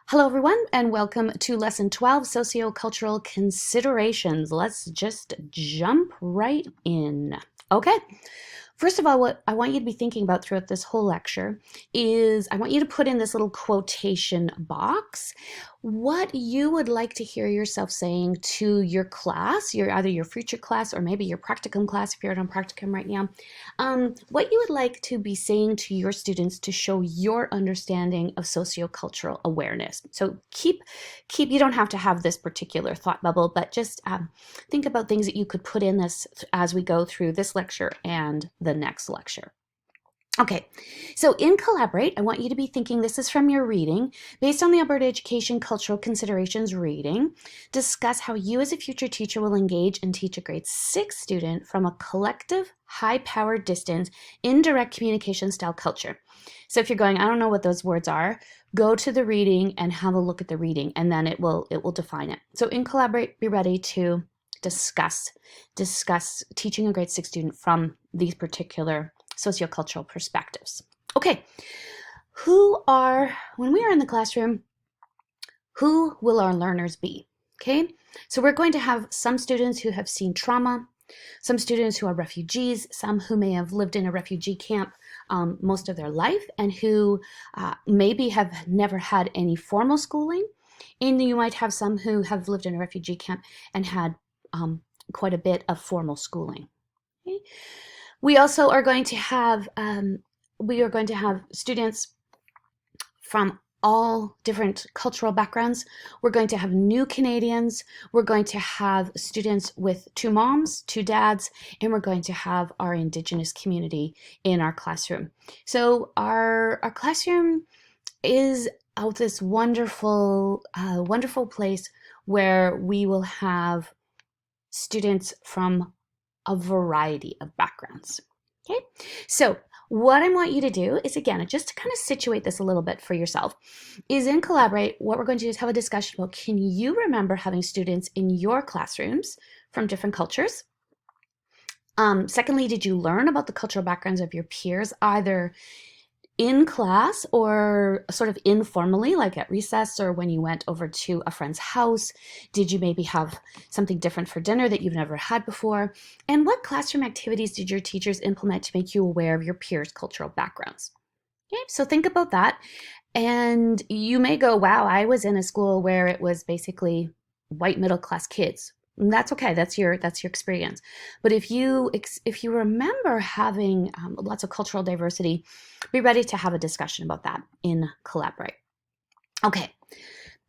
Hello everyone and welcome to Lesson 12, Socio-cultural Considerations. Let's just jump right in. Okay, first of all, what I want you to be thinking about throughout this whole lecture is I want you to put in this little quotation box what you would like to hear yourself saying to your class, either your future class or maybe your practicum class if you're on practicum right now. What you would like to be saying to your students to show your understanding of sociocultural awareness. So keep you don't have to have this particular thought bubble, but just think about things that you could put in this as we go through this lecture and the next lecture. Okay, so in Collaborate, I want you to be thinking, this is from your reading, based on the Alberta Education Cultural Considerations reading, discuss how you as a future teacher will engage and teach a grade 6 student from a collective, high-powered distance in direct communication style culture. So if you're going, I don't know what those words are, go to the reading and have a look at the reading, and then it will define it. So in Collaborate, be ready to discuss teaching a grade 6 student from these particular sociocultural perspectives. Okay, when we are in the classroom, who will our learners be? Okay, so we're going to have some students who have seen trauma, some students who are refugees, some who may have lived in a refugee camp most of their life and who maybe have never had any formal schooling. And you might have some who have lived in a refugee camp and had quite a bit of formal schooling. Okay? We also are going to have students from all different cultural backgrounds. We're going to have new Canadians. We're going to have students with 2 moms, 2 dads, and we're going to have our Indigenous community in our classroom. So our classroom is out this wonderful place where we will have students from a variety of backgrounds. Okay, so what I want you to do is, again, just to kind of situate this a little bit for yourself, is in Collaborate, what we're going to do is have a discussion about, can you remember having students in your classrooms from different cultures? Secondly, did you learn about the cultural backgrounds of your peers, either in class or sort of informally, like at recess or when you went over to a friend's house? Did you maybe have something different for dinner that you've never had before? And what classroom activities did your teachers implement to make you aware of your peers' cultural backgrounds? Okay, so think about that. And you may go, wow, I was in a school where it was basically white middle class kids. And that's okay. That's your experience. But if you remember having lots of cultural diversity, be ready to have a discussion about that in Collaborate. Okay,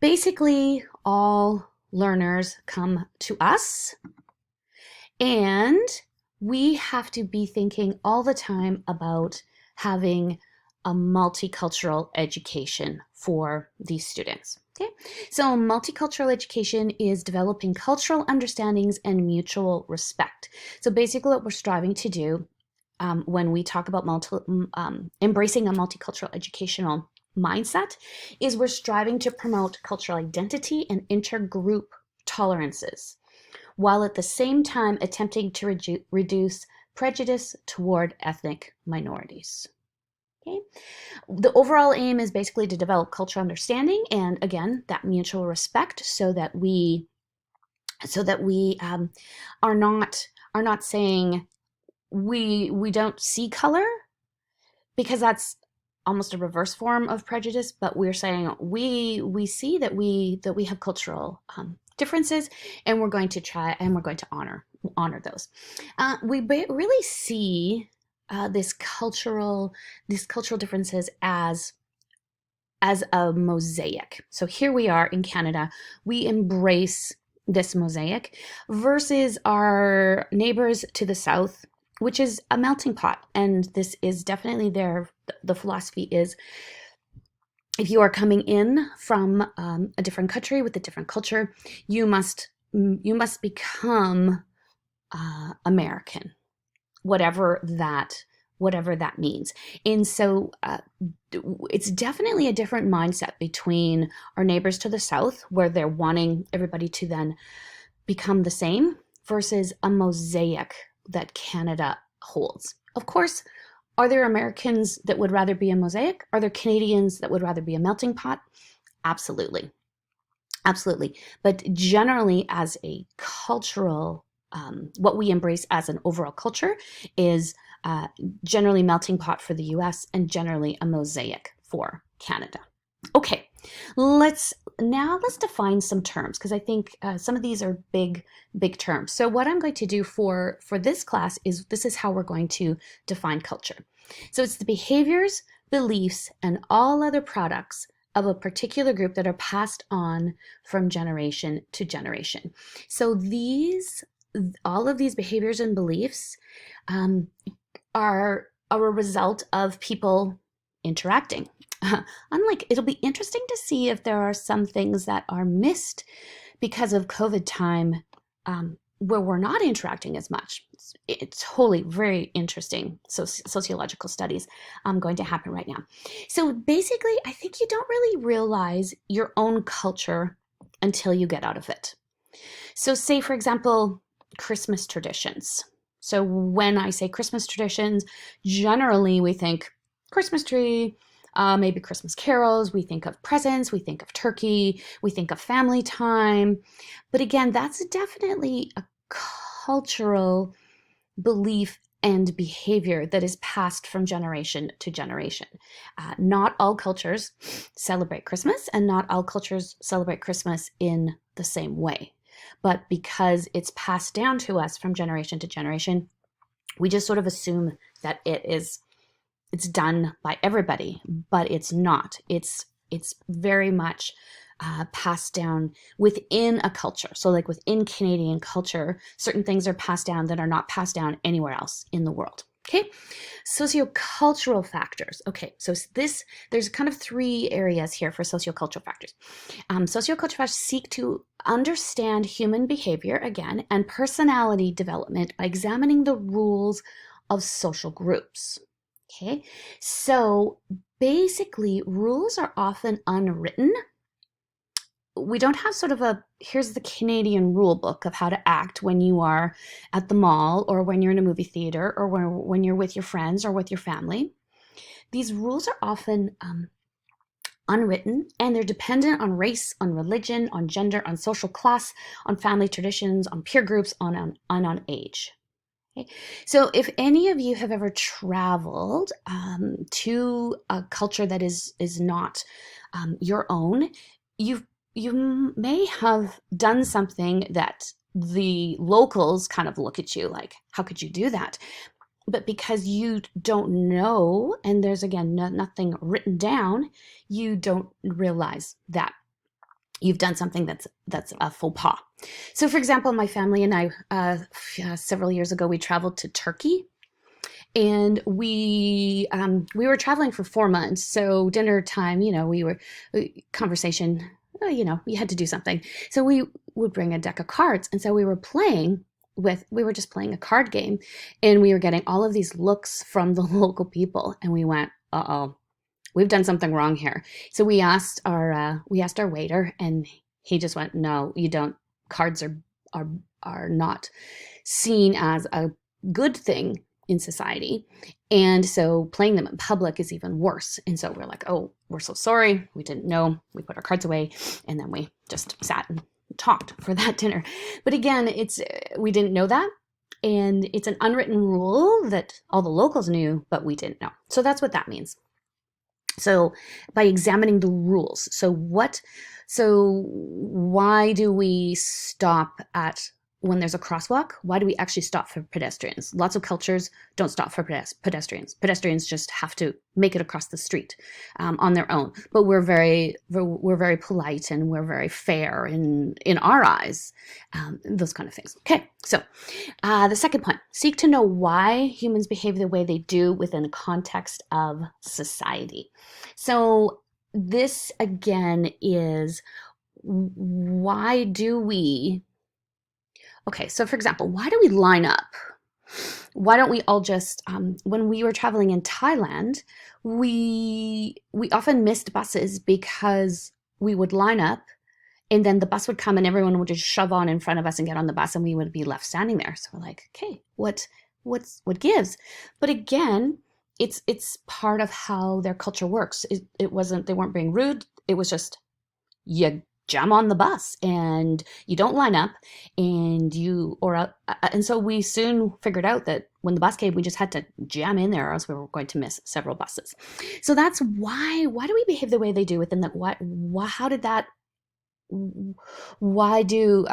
basically all learners come to us, and we have to be thinking all the time about having a multicultural education for these students. Okay, so multicultural education is developing cultural understandings and mutual respect. So basically what we're striving to do when we talk about embracing a multicultural educational mindset is we're striving to promote cultural identity and intergroup tolerances, while at the same time attempting to reduce prejudice toward ethnic minorities. Okay. The overall aim is basically to develop cultural understanding and, again, that mutual respect, so that we are not saying we don't see color, because that's almost a reverse form of prejudice, but we're saying we see that we have cultural differences, and we're going to honor those. We really see these cultural differences as a mosaic. So here we are in Canada, we embrace this mosaic versus our neighbors to the south, which is a melting pot. And this is definitely the philosophy is, if you are coming in from a different country with a different culture, you must become American, whatever that means. And so it's definitely a different mindset between our neighbors to the south, where they're wanting everybody to then become the same, versus a mosaic that Canada holds. Of course, are there Americans that would rather be a mosaic? Are there Canadians that would rather be a melting pot? Absolutely. Absolutely. But generally, as a cultural, what we embrace as an overall culture is generally melting pot for the US and generally a mosaic for Canada. Okay, let's define some terms because I think some of these are big terms. So what I'm going to do for this class is this is how we're going to define culture. So it's the behaviors, beliefs, and all other products of a particular group that are passed on from generation to generation. So all of these behaviors and beliefs are a result of people interacting. It'll be interesting to see if there are some things that are missed because of COVID time where we're not interacting as much. It's totally very interesting sociological studies going to happen right now. So basically, I think you don't really realize your own culture until you get out of it. So say, for example, Christmas traditions. So when I say Christmas traditions, generally we think Christmas tree, maybe Christmas carols, we think of presents, we think of turkey, we think of family time. But again, that's definitely a cultural belief and behavior that is passed from generation to generation. Not all cultures celebrate Christmas, and not all cultures celebrate Christmas in the same way. But because it's passed down to us from generation to generation, we just sort of assume that it's done by everybody, but it's not. It's very much passed down within a culture. So like within Canadian culture, certain things are passed down that are not passed down anywhere else in the world. Okay, sociocultural factors. Okay, so there's kind of three areas here for sociocultural factors. Sociocultural factors seek to understand human behavior, again, and personality development by examining the rules of social groups. Okay, so basically, rules are often unwritten. We don't have sort of here's the Canadian rule book of how to act when you are at the mall or when you're in a movie theater or when you're with your friends or with your family. These rules are often unwritten, and they're dependent on race, on religion, on gender, on social class, on family traditions, on peer groups, on age. Okay. So if any of you have ever traveled to a culture that is not your own, you may have done something that the locals kind of look at you like, how could you do that? But because you don't know, and there's again nothing written down, you don't realize that you've done something that's a faux pas. So for example, my family and I, several years ago, we traveled to Turkey. And we were traveling for 4 months. So dinner time, conversation, we had to do something. So we would bring a deck of cards. And so we were just playing a card game, and we were getting all of these looks from the local people. And we went, uh-oh, we've done something wrong here. So we asked our waiter, and he just went, no, you don't. Cards are not seen as a good thing in society. And so playing them in public is even worse. And so we're like, oh, we're so sorry. We didn't know. We put our cards away, and then we just sat and talked for that dinner. But again, we didn't know that. And it's an unwritten rule that all the locals knew, but we didn't know. So that's what that means. So by examining the rules, so why do we stop at when there's a crosswalk? Why do we actually stop for pedestrians? Lots of cultures don't stop for pedestrians. Pedestrians just have to make it across the street on their own. But we're very polite, and we're very fair in our eyes, those kind of things. Okay, so the second point, seek to know why humans behave the way they do within a context of society. So this again is why do we Okay, so for example, why do we line up? Why don't we all just, when we were traveling in Thailand, we often missed buses because we would line up, and then the bus would come and everyone would just shove on in front of us and get on the bus, and we would be left standing there. So we're like, okay, what gives? But again, it's part of how their culture works. They weren't being rude. It was just you jam on the bus and you don't line up, and so we soon figured out that when the bus came, we just had to jam in there or else we were going to miss several buses. So that's why do we behave the way they do within that? Why do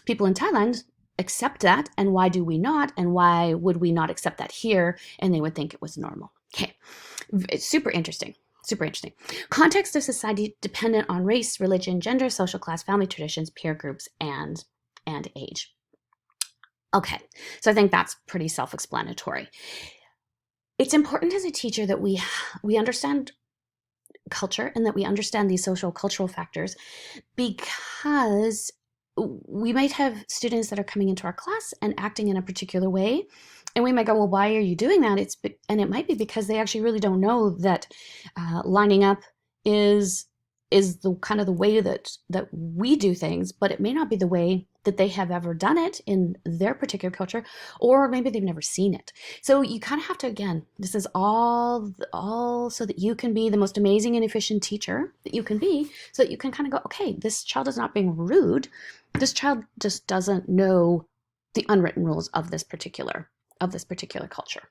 people in Thailand accept that, and why do we not, and why would we not accept that here and they would think it was normal? Okay, it's super interesting. Super interesting. Context of society dependent on race, religion, gender, social class, family traditions, peer groups, and age. Okay, so I think that's pretty self-explanatory. It's important as a teacher that we understand culture and that we understand these social cultural factors, because we might have students that are coming into our class and acting in a particular way, and we might go, well, why are you doing that? And it might be because they actually really don't know that lining up is the kind of the way that we do things, but it may not be the way that they have ever done it in their particular culture, or maybe they've never seen it. So you kind of have to, again, this is all so that you can be the most amazing and efficient teacher that you can be, so that you can kind of go, okay, this child is not being rude. This child just doesn't know the unwritten rules of this particular culture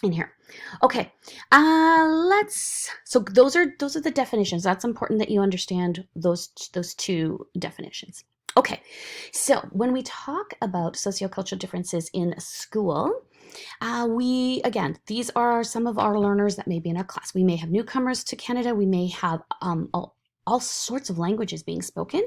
in here. Okay, so those are the definitions. That's important that you understand those two definitions. Okay, so when we talk about sociocultural differences in a school, these are some of our learners that may be in our class. We may have newcomers to Canada. We may have all sorts of languages being spoken,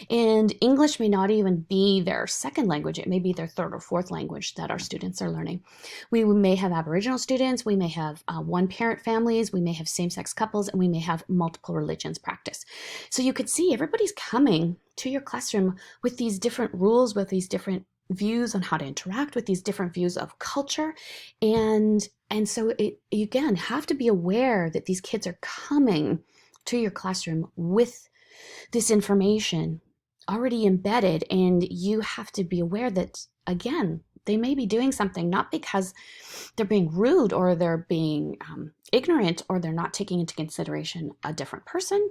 and English may not even be their second language. It may be their third or fourth language that our students are learning. We may have Aboriginal students, we may have one-parent families, we may have same-sex couples, and we may have multiple religions practice. So you could see everybody's coming to your classroom with these different rules, with these different views on how to interact, with these different views of culture, and so you again have to be aware that these kids are coming to your classroom with this information already embedded, and you have to be aware that, again, they may be doing something not because they're being rude or they're being ignorant or they're not taking into consideration a different person.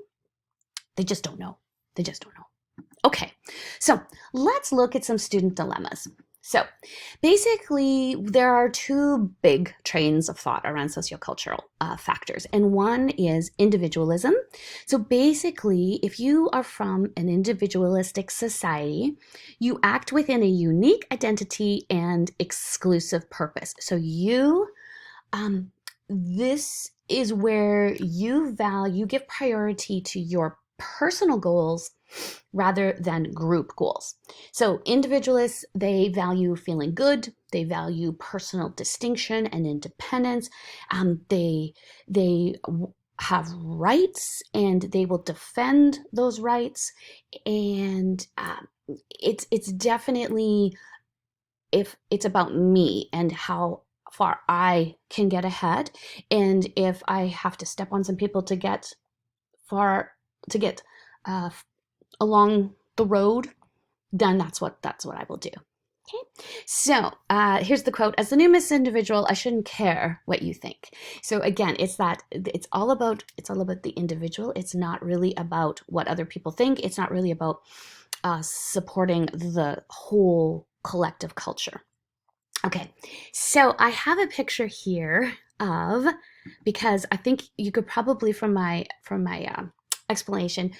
They just don't know. Okay, so let's look at some student dilemmas. So basically, there are two big trains of thought around sociocultural factors, and one is individualism. So basically, if you are from an individualistic society, you act within a unique identity and exclusive purpose. So this is where you give priority to your personal goals rather than group goals. So individualists, they value feeling good, they value personal distinction and independence. They have rights and they will defend those rights. And it's definitely, if it's about me and how far I can get ahead, and if I have to step on some people to get along the road, then that's what I will do. Okay, so here's the quote: "As the new Miss Individual, I shouldn't care what you think." So again, it's all about the individual. It's not really about what other people think. It's not really about supporting the whole collective culture. Okay, so I have a picture here because I think you could probably from my explanation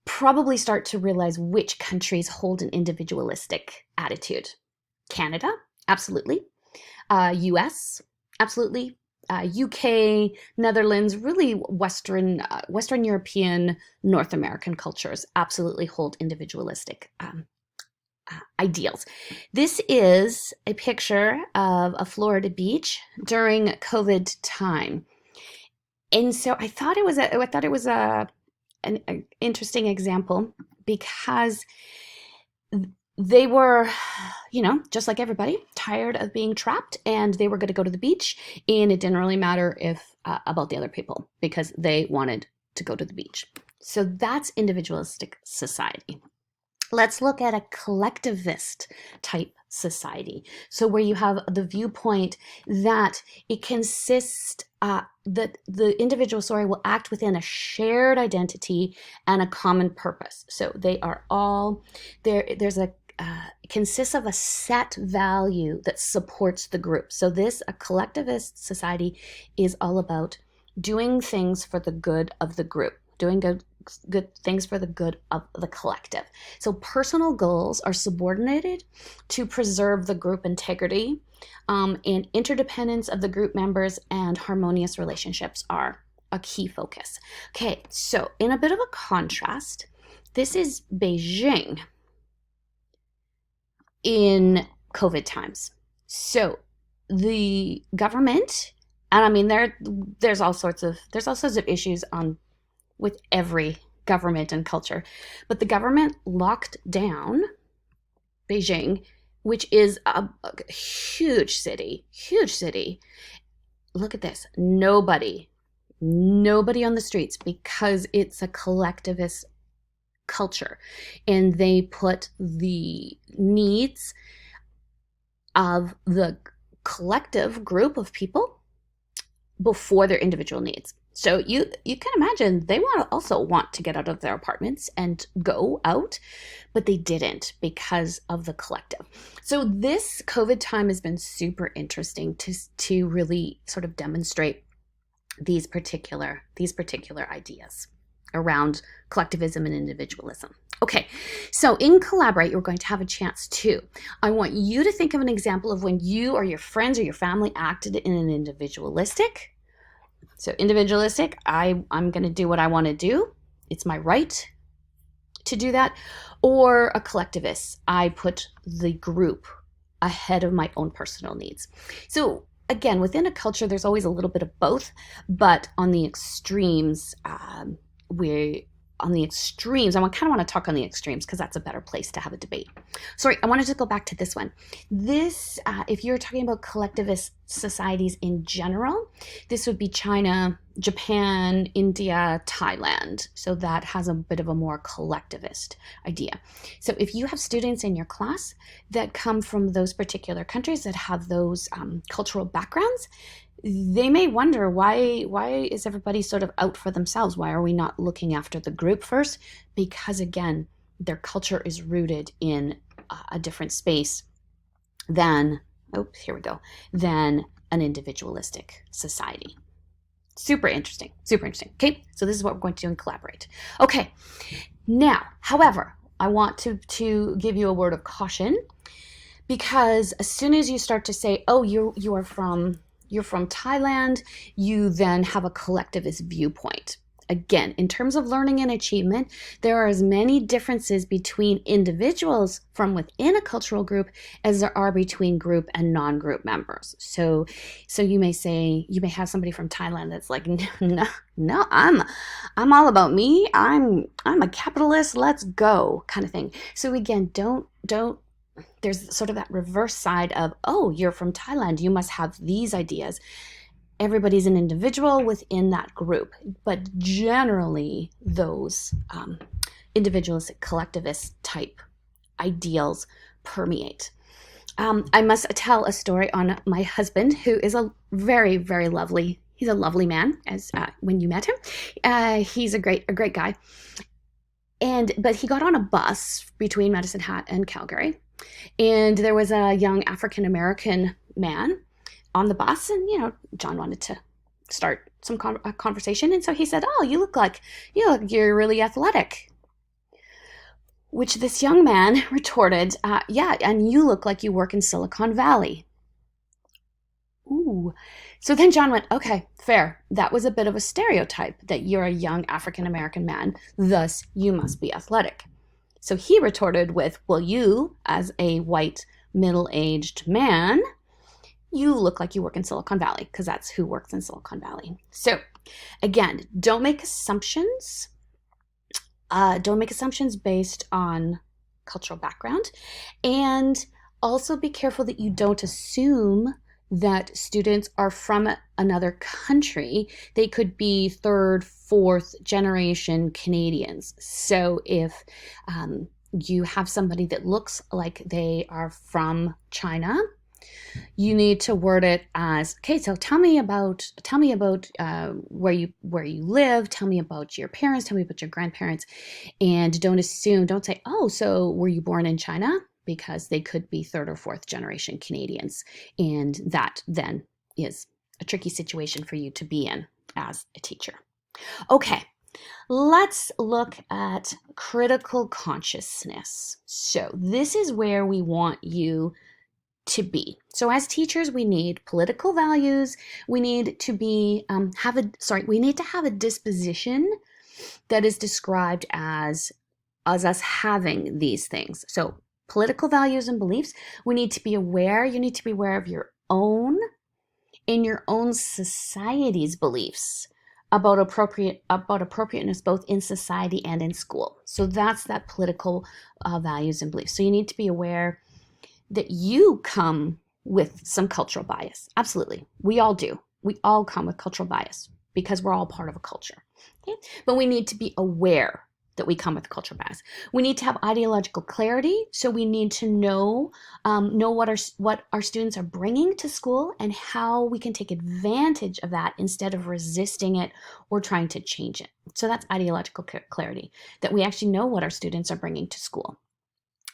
probably start to realize which countries hold an individualistic attitude. Canada, absolutely. US, absolutely. UK, Netherlands, really Western European, North American cultures absolutely hold individualistic ideals. This is a picture of a Florida beach during COVID time. And so I thought it was an interesting example because they were, just like everybody, tired of being trapped, and they were going to go to the beach, and it didn't really matter about the other people because they wanted to go to the beach. So that's individualistic society. Let's look at a collectivist type society. So where you have the viewpoint that it consists, that the individual, will act within a shared identity and a common purpose. So they are all, there's a, consists of a set value that supports the group. So a collectivist society is all about doing things for the good of the group, doing good things for the good of the collective. So personal goals are subordinated to preserve the group integrity, and interdependence of the group members and harmonious relationships are a key focus. Okay, so in a bit of a contrast, this is Beijing in COVID times. So the government, and I mean there's all sorts of issues with every government and culture, but the government locked down Beijing, which is a huge city. Look at this. Nobody on the streets, because it's a collectivist culture, and they put the needs of the collective group of people before their individual needs. So you can imagine they also want to get out of their apartments and go out, but they didn't because of the collective. So this COVID time has been super interesting to really sort of demonstrate these particular ideas around collectivism and individualism. Okay, so in Collaborate, you're going to have a chance to. I want you to think of an example of when you or your friends or your family acted in an individualistic. So individualistic, I'm going to do what I want to do. It's my right to do that. Or a collectivist, I put the group ahead of my own personal needs. So again, within a culture, there's always a little bit of both, but on the extremes, I kind of want to talk on the extremes because that's a better place to have a debate. Sorry, I wanted to go back to this one. This, if you're talking about collectivist societies in general, this would be China, Japan, India, Thailand. So that has a bit of a more collectivist idea. So if you have students in your class that come from those particular countries that have those cultural backgrounds, they may wonder, why is everybody sort of out for themselves? Why are we not looking after the group first? Because again, their culture is rooted in a different space than an individualistic society. Super interesting. Okay, so this is what we're going to do and Collaborate. Okay, now, however, I want to give you a word of caution, because as soon as you start to say, oh, you're from Thailand, you then have a collectivist viewpoint. Again, in terms of learning and achievement, there are as many differences between individuals from within a cultural group as there are between group and non-group members. So you may have somebody from Thailand that's like, no, I'm all about me. I'm a capitalist. Let's go, kind of thing. So again, don't. There's sort of that reverse side of, oh, you're from Thailand, you must have these ideas. Everybody's an individual within that group, but generally those individualistic collectivist type ideals permeate. I must tell a story on my husband, who is a very, very lovely, he's a lovely man, as when you met him. He's a great guy. But he got on a bus between Medicine Hat and Calgary, and there was a young African-American man on the bus, and John wanted to start some conversation, and so he said, "Oh, you look like you're really athletic." Which this young man retorted, "Yeah, and you look like you work in Silicon Valley." Ooh. So then John went, "Okay, fair. That was a bit of a stereotype that you're a young African-American man, thus you must be athletic." So he retorted with, "Well, you, as a white, middle-aged man, you look like you work in Silicon Valley," because that's who works in Silicon Valley. So again, don't make assumptions. Don't make assumptions based on cultural background. And also be careful that you don't assume that students are from another country. They could be third, fourth generation Canadians. So if you have somebody that looks like they are from China, you need to word it as, okay, so tell me about where you live, tell me about your parents, tell me about your grandparents, and don't say, oh, so were you born in China? Because they could be third or fourth generation Canadians, and that then is a tricky situation for you to be in as a teacher. Okay, let's look at critical consciousness. So this is where we want you to be. So as teachers, we need political values. We need to be we need to have a disposition that is described as us having these things. So political values and beliefs. We need to be aware. You need to be aware of your own society's beliefs about appropriateness both in society and in school. So that's that political values and beliefs. So you need to be aware that you come with some cultural bias. Absolutely. We all do. We all come with cultural bias because we're all part of a culture. Okay? But we need to be aware that we come with cultural bias. We need to have ideological clarity. So we need to know what our students are bringing to school and how we can take advantage of that instead of resisting it or trying to change it. So that's ideological clarity, that we actually know what our students are bringing to school.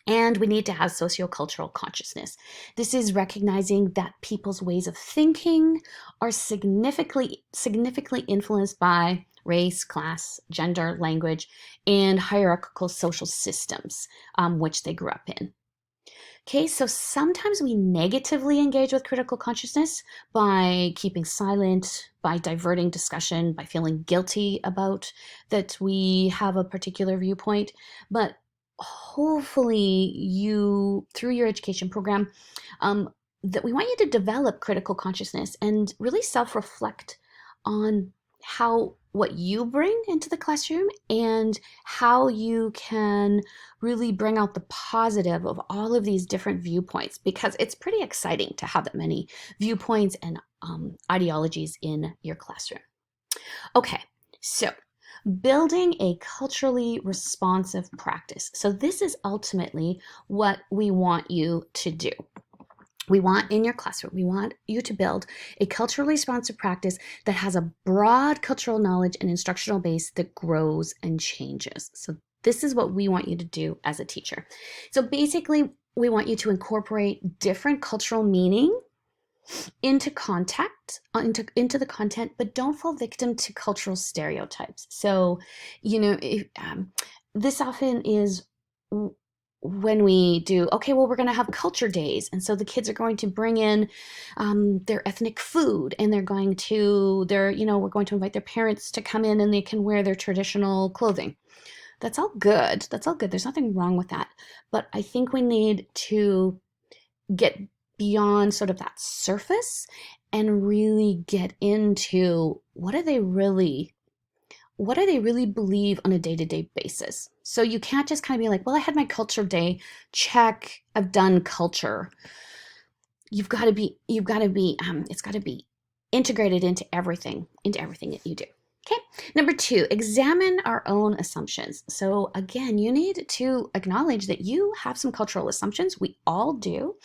And we need to have socio-cultural consciousness. This is recognizing that people's ways of thinking are significantly influenced by race, class, gender, language, and hierarchical social systems which they grew up in. Okay, so sometimes we negatively engage with critical consciousness by keeping silent, by diverting discussion, by feeling guilty about that we have a particular viewpoint. But hopefully you, through your education program, that we want you to develop critical consciousness and really self-reflect on what you bring into the classroom and how you can really bring out the positive of all of these different viewpoints, because it's pretty exciting to have that many viewpoints and ideologies in your classroom. Okay, so building a culturally responsive practice. So this is ultimately what we want you to do. We want in your classroom, we want you to build a culturally responsive practice that has a broad cultural knowledge and instructional base that grows and changes. So this is what we want you to do as a teacher. So basically, we want you to incorporate different cultural meaning into the content, but don't fall victim to cultural stereotypes. So, this often is when we do, okay, well, we're going to have culture days. And so the kids are going to bring in their ethnic food, and we're going to invite their parents to come in and they can wear their traditional clothing. That's all good. There's nothing wrong with that. But I think we need to get beyond sort of that surface and really get into what do they really believe on a day-to-day basis. So you can't just kind of be like, well, I had my culture day, check, I've done culture. It's got to be integrated into everything that you do. Okay, number 2, examine our own assumptions. So again, you need to acknowledge that you have some cultural assumptions. We all do.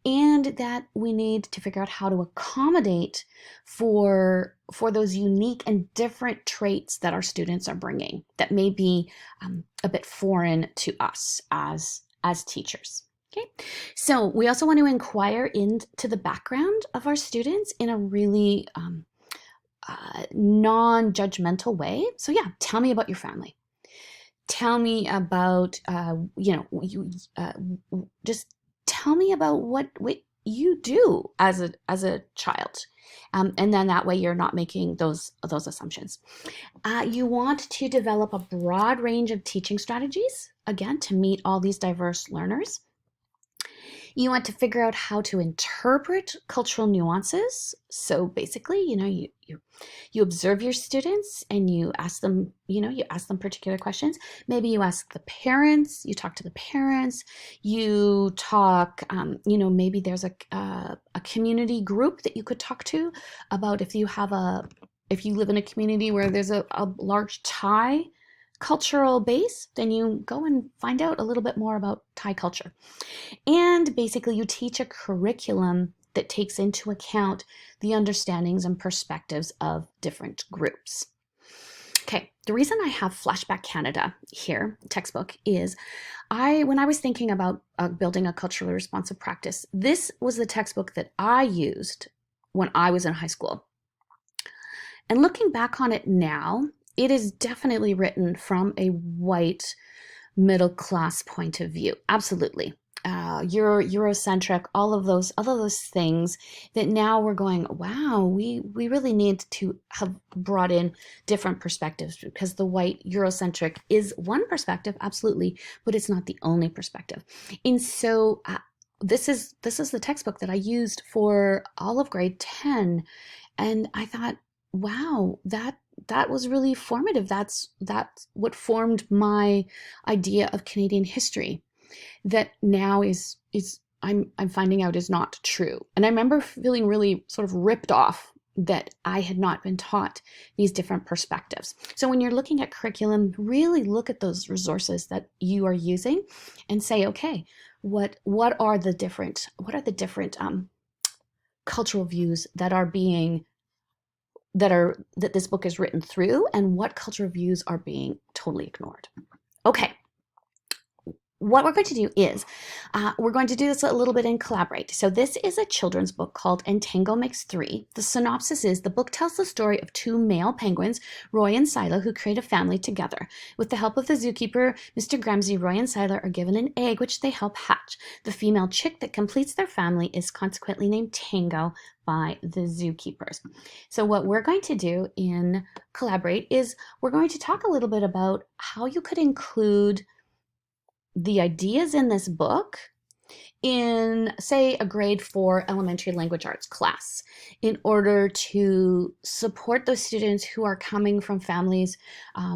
And that we need to figure out how to accommodate for those unique and different traits that our students are bringing that may be a bit foreign to us as teachers. Okay, so we also want to inquire into the background of our students in a really non-judgmental way. So yeah, tell me about your family. Tell me about just tell me about what you do as a child, and then that way you're not making those assumptions. You want to develop a broad range of teaching strategies, again, to meet all these diverse learners. You want to figure out how to interpret cultural nuances. So basically, you observe your students and you ask them particular questions. Maybe you ask the parents, you talk to the parents, you talk, maybe there's a community group that you could talk to about if you live in a community where there's a large Thai cultural base, then you go and find out a little bit more about Thai culture. And basically, you teach a curriculum that takes into account the understandings and perspectives of different groups. Okay, the reason I have Flashback Canada here, textbook, is when I was thinking about building a culturally responsive practice, this was the textbook that I used when I was in high school. And looking back on it now, it is definitely written from a white middle class point of view. Absolutely. Eurocentric, all of those things that now we're going, wow, we really need to have brought in different perspectives, because the white Eurocentric is one perspective, absolutely, but it's not the only perspective. And so this is the textbook that I used for all of grade 10, and I thought, wow, that was really formative. That's what formed my idea of Canadian history, that now is I'm finding out is not true. And I remember feeling really sort of ripped off that I had not been taught these different perspectives. So when you're looking at curriculum, really look at those resources that you are using and say, okay, what are the different cultural views that this book is written through, and what cultural views are being totally ignored. Okay. What we're going to do is, we're going to do this a little bit in Collaborate. So this is a children's book called And Tango Makes Three. The synopsis is, the book tells the story of two male penguins, Roy and Sila, who create a family together. With the help of the zookeeper, Mr. Gramsci, Roy and Sila are given an egg which they help hatch. The female chick that completes their family is consequently named Tango by the zookeepers. So what we're going to do in Collaborate is we're going to talk a little bit about how you could include the ideas in this book in, say, a grade 4 elementary language arts class, in order to support those students who are coming from families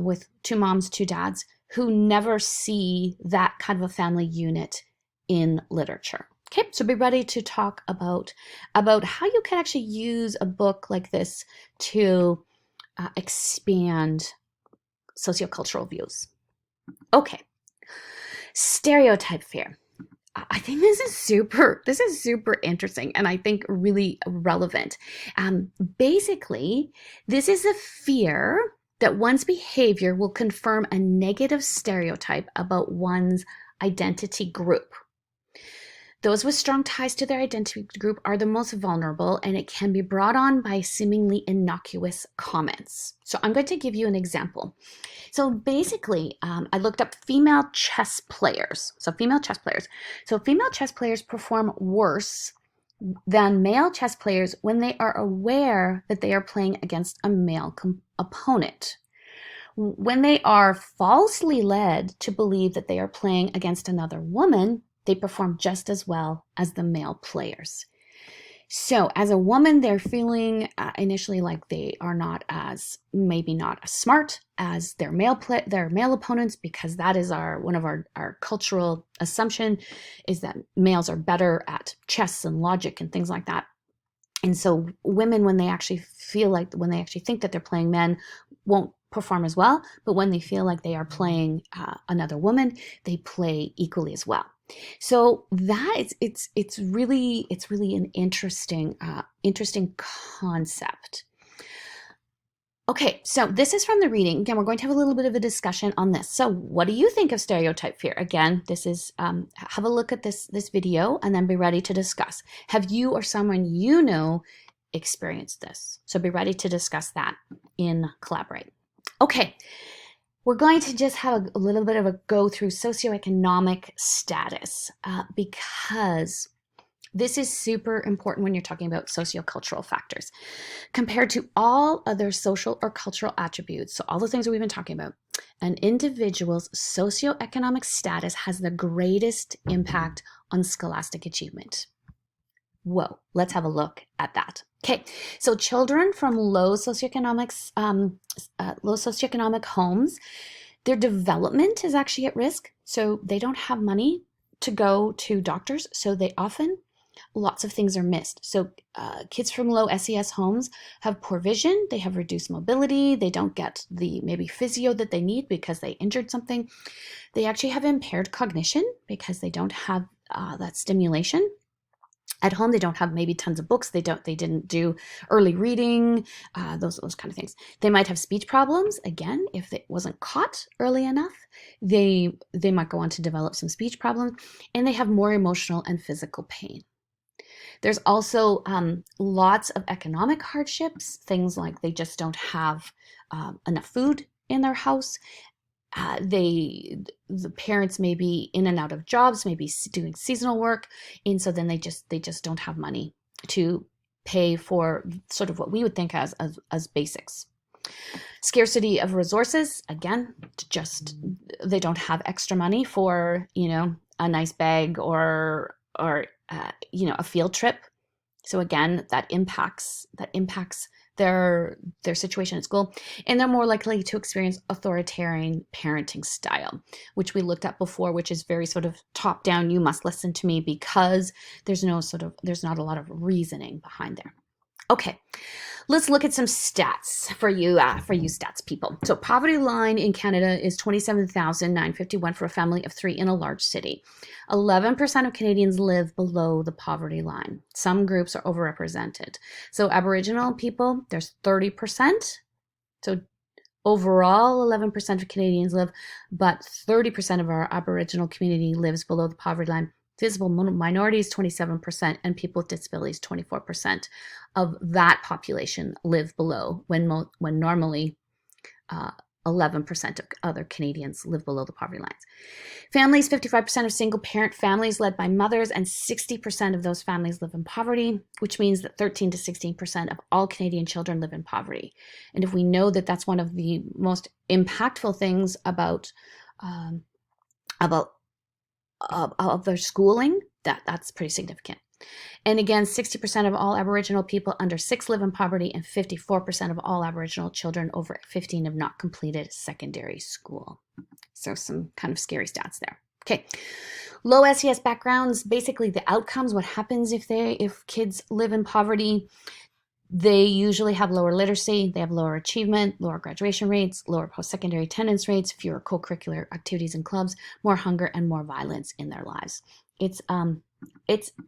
with two moms, two dads, who never see that kind of a family unit in literature. Okay, so be ready to talk about how you can actually use a book like this to expand sociocultural views. Okay. Stereotype fear. I think this is super interesting, and I think really relevant. Basically, this is a fear that one's behavior will confirm a negative stereotype about one's identity group. Those with strong ties to their identity group are the most vulnerable, and it can be brought on by seemingly innocuous comments. So I'm going to give you an example. So basically, I looked up female chess players. So female chess players perform worse than male chess players when they are aware that they are playing against a male opponent. When they are falsely led to believe that they are playing against another woman, they perform just as well as the male players. So as a woman, they're feeling initially like they are maybe not as smart as their male opponents, because that is one of our cultural assumption, is that males are better at chess and logic and things like that. And so women, when they actually think that they're playing men, won't perform as well, but when they feel like they are playing another woman, they play equally as well. So that it's really an interesting concept. Okay, so this is from the reading. Again, we're going to have a little bit of a discussion on this. So what do you think of stereotype fear? Again, this is have a look at this video and then be ready to discuss. Have you or someone you know experienced this? So be ready to discuss that in Collaborate. Okay. We're going to just have a little bit of a go through socioeconomic status, because this is super important when you're talking about sociocultural factors. Compared to all other social or cultural attributes, so all the things that we've been talking about, an individual's socioeconomic status has the greatest impact on scholastic achievement. Whoa, let's have a look at that. Okay, so children from low socioeconomic homes, their development is actually at risk. So they don't have money to go to doctors, so they often lots of things are missed. So kids from low SES homes have poor vision, they have reduced mobility, they don't get the maybe physio that they need because they injured something. They actually have impaired cognition because they don't have that stimulation. At home, they don't have maybe tons of books. They didn't do early reading, those kind of things. They might have speech problems. Again, if it wasn't caught early enough, they might go on to develop some speech problems, and they have more emotional and physical pain. There's also lots of economic hardships, things like they just don't have enough food in their house. The parents may be in and out of jobs, maybe doing seasonal work, and so then they just don't have money to pay for sort of what we would think as basics. Scarcity of resources, again, just they don't have extra money for a nice bag or a field trip. So again, that impacts their situation at school, and they're more likely to experience authoritarian parenting style, which we looked at before, which is very sort of top down. You must listen to me, because there's not a lot of reasoning behind there. Okay, let's look at some stats for you stats people. So poverty line in Canada is 27,951 for a family of 3 in a large city. 11% of Canadians live below the poverty line. Some groups are overrepresented. So Aboriginal people, there's 30%. So overall, 11% of Canadians live, but 30% of our Aboriginal community lives below the poverty line. Visible minorities, 27%, and people with disabilities, 24% of that population live below, when normally 11% of other Canadians live below the poverty lines. Families, 55% of single-parent families led by mothers, and 60% of those families live in poverty, which means that 13 to 16% of all Canadian children live in poverty. And if we know that that's one of the most impactful things about their schooling, that's pretty significant. And again, 60% of all Aboriginal people under 6 live in poverty, and 54% of all Aboriginal children over 15 have not completed secondary school. So some kind of scary stats there. Okay, low SES backgrounds, basically the outcomes, what happens if kids live in poverty. They usually have lower literacy, they have lower achievement, lower graduation rates, lower post-secondary attendance rates, fewer co-curricular activities and clubs, more hunger, and more violence in their lives. It's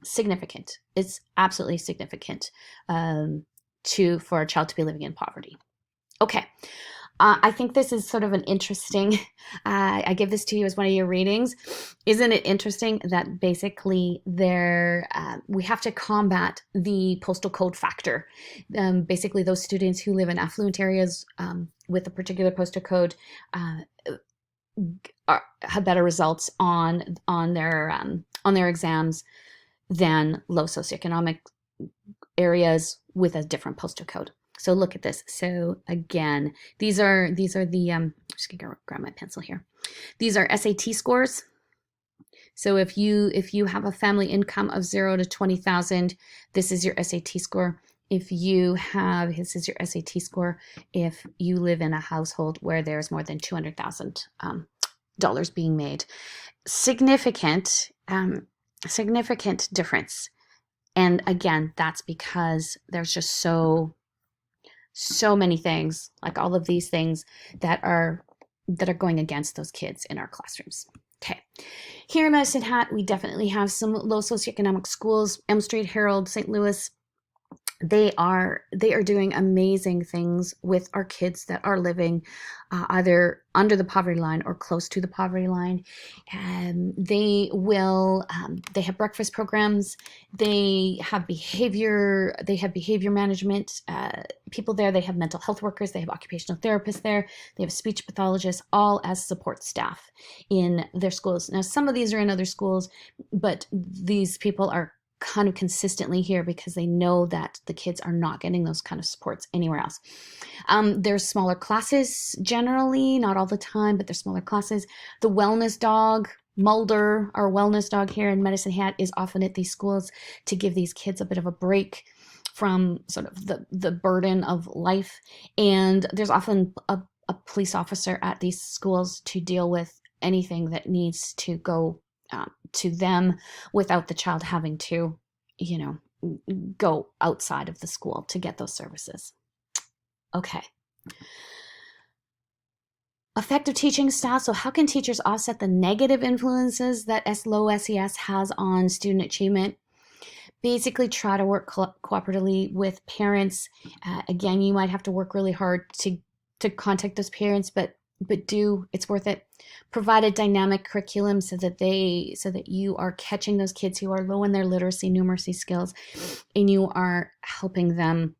significant. It's absolutely significant for a child to be living in poverty. Okay. I think this is sort of an interesting, I give this to you as one of your readings. Isn't it interesting that basically we have to combat the postal code factor? Basically, those students who live in affluent areas with a particular postal code have better results on their exams than low socioeconomic areas with a different postal code. So look at this. So again, these are the I'm just gonna grab my pencil here. These are SAT scores. So if you have a family income of 0 to 20,000, this is your SAT score. This is your SAT score if you live in a household where there's more than $200,000 dollars being made. Significant difference. And again, that's because there's just so many things, like all of these things that are going against those kids in our classrooms. Okay, here in Medicine Hat, we definitely have some low socioeconomic schools. Elm Street, Herald, St. Louis. They are doing amazing things with our kids that are living either under the poverty line or close to the poverty line. And they have breakfast programs. They have behavior management people there. They have mental health workers. They have occupational therapists there. They have speech pathologists, all as support staff in their schools. Now, some of these are in other schools, but these people are kind of consistently here because they know that the kids are not getting those kind of supports anywhere else. There's smaller classes generally, not all the time, but there's smaller classes. The wellness dog, Mulder, our wellness dog here in Medicine Hat, is often at these schools to give these kids a bit of a break from sort of the burden of life. And there's often a police officer at these schools to deal with anything that needs to go to them without the child having to you know, go outside of the school to get those services. Okay. Effective teaching style. So how can teachers offset the negative influences that low SES has on student achievement? Basically, try to work cooperatively with parents. Again, you might have to work really hard to contact those parents, but it's worth it. Provide a dynamic curriculum so that you are catching those kids who are low in their literacy, numeracy skills, and you are helping them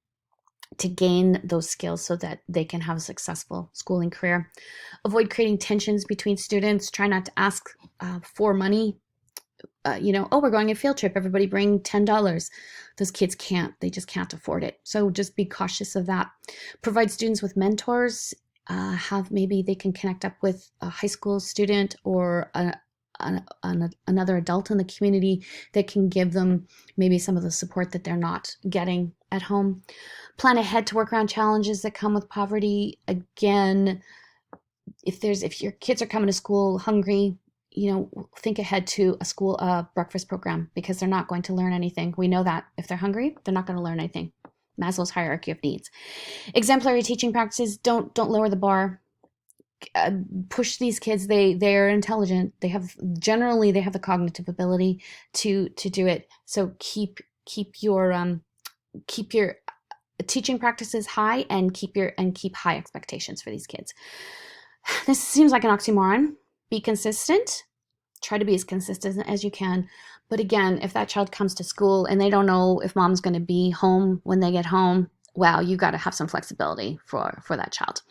to gain those skills so that they can have a successful schooling career. Avoid creating tensions between students. Try not to ask for money. Oh, we're going on a field trip. Everybody bring $10. Those kids can't. They just can't afford it. So just be cautious of that. Provide students with mentors. Maybe they can connect up with a high school student or another adult in the community that can give them maybe some of the support that they're not getting at home. Plan ahead to work around challenges that come with poverty. Again, if your kids are coming to school hungry, think ahead to a school breakfast program, because they're not going to learn anything. We know that if they're hungry, they're not going to learn anything. Maslow's hierarchy of needs. Exemplary teaching practices. Don't lower the bar. Push these kids. They're intelligent. They have the cognitive ability to do it. So keep your teaching practices high, and keep high expectations for these kids. This seems like an oxymoron. Be consistent. Try to be as consistent as you can. But again, if that child comes to school and they don't know if mom's going to be home when they get home, well, you got to have some flexibility for that child.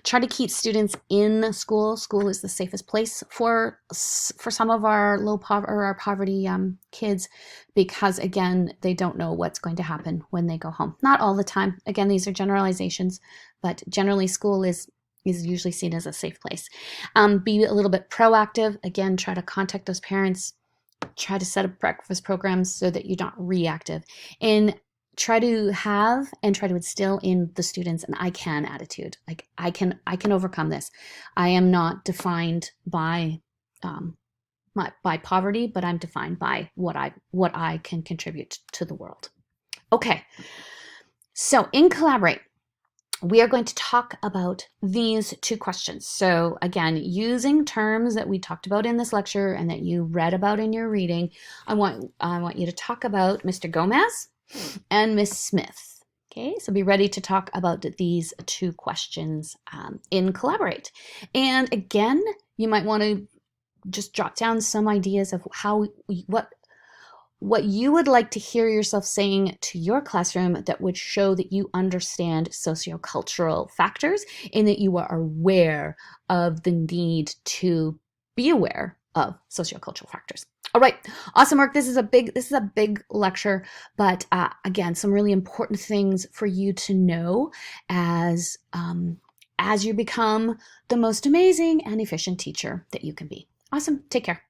Try to keep students in school. School is the safest place for some of our our poverty kids, because again, they don't know what's going to happen when they go home. Not all the time. Again, these are generalizations, but generally school is usually seen as a safe place. Be a little bit proactive. Again, try to contact those parents. Try to set up breakfast programs so that you're not reactive. And try to instill in the students an I can attitude. Like, I can overcome this. I am not defined by poverty, but I'm defined by what I can contribute to the world. Okay. So in Collaborate, we are going to talk about these two questions. So again, using terms that we talked about in this lecture and that you read about in your reading, I want you to talk about Mr. Gomez and Miss Smith. Okay, so be ready to talk about these two questions in Collaborate. And again, you might want to just jot down some ideas of what you would like to hear yourself saying to your classroom that would show that you understand sociocultural factors and that you are aware of the need to be aware of sociocultural factors. All right, awesome work. This is a big lecture, but again, some really important things for you to know as you become the most amazing and efficient teacher that you can be. Awesome. Take care.